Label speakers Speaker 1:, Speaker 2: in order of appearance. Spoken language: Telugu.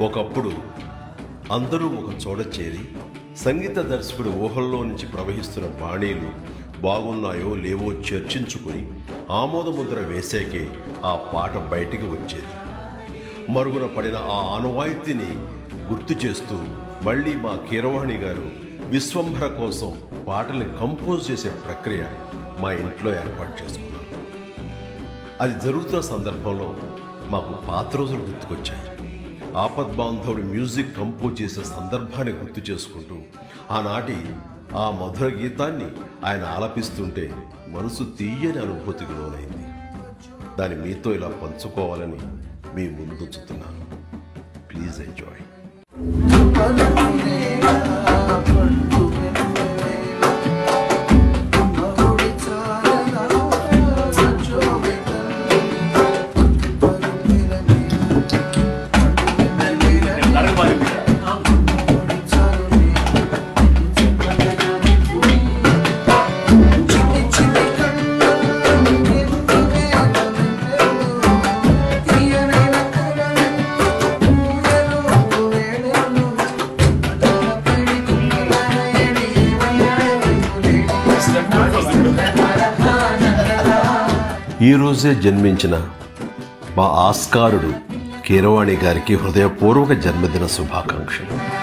Speaker 1: ఒకప్పుడు అందరూ ఒక చోట చేరి సంగీత దర్శకుడి ఊహల్లో నుంచి ప్రవహిస్తున్న బాణీలు బాగున్నాయో లేవో చర్చించుకుని ఆమోదముద్ర వేసాకే ఆ పాట బయటికి వచ్చేది. మరుగున పడిన ఆ ఆనవాయితీని గుర్తు చేస్తూ మళ్ళీ మా కీరవాణి గారు విశ్వంభర కోసం పాటల్ని కంపోజ్ చేసే ప్రక్రియ మా ఇంట్లో ఏర్పాటు చేసుకున్నారు. అది జరుగుతున్న సందర్భంలో మాకు పాత రోజులు గుర్తుకొచ్చాయి. ఆపద్బాంధవుడు మ్యూజిక్ కంపోజ్ చేసే సందర్భాన్ని గుర్తు చేసుకుంటూ ఆనాటి ఆ మధుర గీతాన్ని ఆయన ఆలపిస్తుంటే మనసు తీయని అనుభూతికి లోనైంది. దాన్ని మీతో ఇలా పంచుకోవాలని మీ ముందుంచుతున్నాను. Please enjoy. ఈరోజే జన్మించిన మా ఆస్కారుడు కీరవాణి గారికి హృదయపూర్వక జన్మదిన శుభాకాంక్షలు.